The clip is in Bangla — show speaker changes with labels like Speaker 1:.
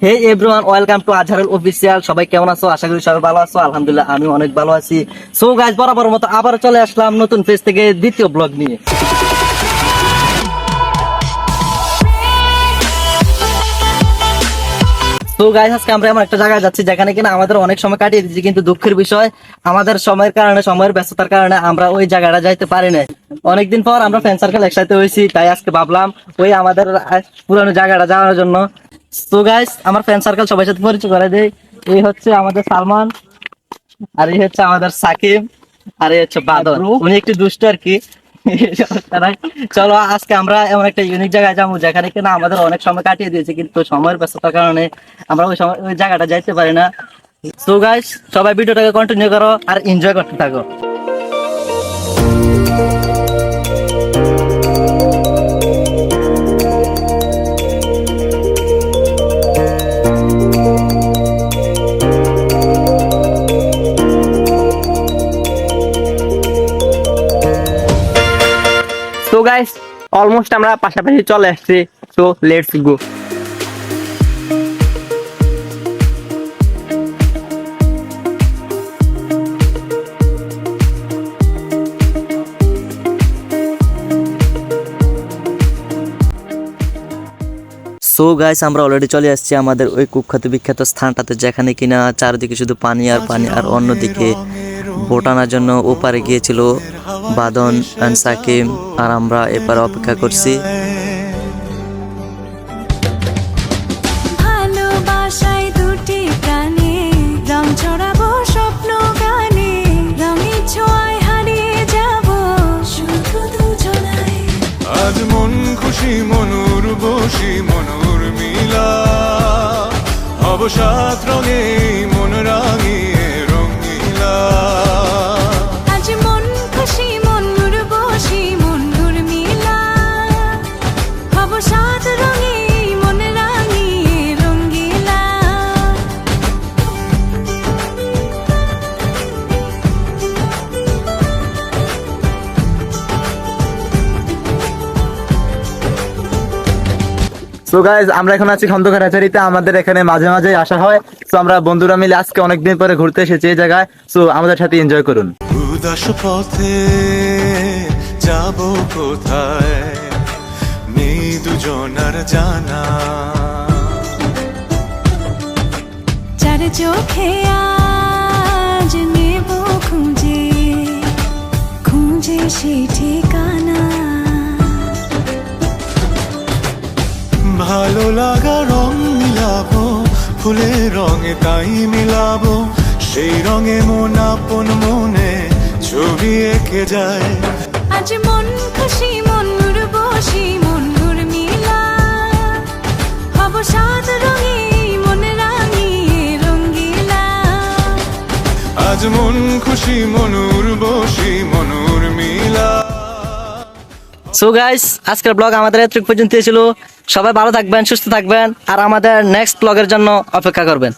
Speaker 1: Hey everyone, welcome to Azharul official. সবাই কেমন আছো? আশা করি সবাই ভালো আছো। আলহামদুলিল্লাহ আমি অনেক ভালো আছি। সো গাইস, বরাবর মতো আবার চলে আসলাম নতুন পেজ থেকে দ্বিতীয় ব্লগ নিয়ে। তো গাইস, আজকে আমরা এমন একটা জায়গায় যাচ্ছি যেখানে কিনা আমাদের অনেক সময় কাটিয়ে দিচ্ছি, কিন্তু দুঃখের বিষয় আমাদের সময়ের কারণে, সময়ের ব্যস্ততার কারণে আমরা ওই জায়গাটা যাইতে পারি না। অনেকদিন পর আমরা ফ্রেন্ড সার্কেল একসাথে হয়েছি, তাই আজকে ভাবলাম ওই আমাদের পুরানো জায়গাটা যাওয়ার জন্য। তো গাইস, আমার ফ্রেন্ড সার্কেল সবার সাথে পরিচয় করে দেই। এই হচ্ছে আমাদের সালমান, আর এই হচ্ছে আমাদের সাকিব, আর এই হচ্ছে বাদল। উনি একটু দুষ্ট আর কি। চলো আজকে আমরা এমন একটা ইউনিক জায়গায় যাবো যেখানে কিনা আমাদের অনেক সময় কাটিয়ে দিয়েছে, কিন্তু সময়ের ব্যস্ততার কারণে আমরা ওই জায়গাটা যাইতে পারি না। সো গাইস, সবাই ভিডিওটাকে কন্টিনিউ করো আর এনজয় করতে থাকো।
Speaker 2: তো গাইস, অলমোস্ট আমরা পাশাপাশি চলে আসছি। So let's go.
Speaker 1: So guys, আমরা অলরেডি চলে আসছি আমাদের ওই কুখ্যাত বিখ্যাত স্থানটাতে, যেখানে কিনা চারিদিকে শুধু পানি আর পানি, আর অন্যদিকে বোট আনার জন্য ওপারে গিয়েছিল বাদন এন্ড সাকিব, আর আমরা এপারে অপেক্ষা করছি।
Speaker 3: ভালোবাসায় দুটি প্রাণে রং ছড়াবো স্বপ্ন গানে, রঙে ছোঁয়ায় হারিয়ে যাব শুধু দুজনায়।
Speaker 4: আজ মন খুশি মনুর বসি মনুর মিলা, অবসাদ রঙে মন রাঙিয়ে রঙিলা।
Speaker 3: আজ মন খুশি মনুর বসি মনুর মিলা, অবসাদ রঙে মন রাঙিয়ে রঙ্গিলা।
Speaker 5: সো গাইজ, আমরা এখন আছি খন্দকার হ্যাচারিতে। আমাদের এখানে মাঝে মাঝে আসা হয়। সো আমরা বন্ধুরা মিলে আজকে অনেকদিন পরে ঘুরতে এসেছি এই জায়গায়। সো আমাদের সাথে এনজয় করুন।
Speaker 4: উদাস পথে যাব কোথায় নেই দুজনার জানা,
Speaker 3: চার চোখে আজ নেব খুঁজে খুঁজে সে ঠিকানা।
Speaker 4: ভালো লাগা রং মিলাবো ফুলের রঙে, তাই মিলাবো সেই রঙে মন আপন মনে ছবি এঁকে যায়।
Speaker 3: আজ মন খুশি মনুর বসি মনুর মিলা, অবসাদ রঙে মন রাঙিয়ে রঙ্গিলা।
Speaker 4: আজ মন খুশি মনুর বসি মনুর মিলা।
Speaker 1: সো গাইস, আজকের ব্লগ আমাদের এতটুকু পর্যন্ত ছিল। সবাই ভালো থাকবেন, সুস্থ থাকবেন, আর আমাদের নেক্সট ব্লগের জন্য অপেক্ষা করবেন।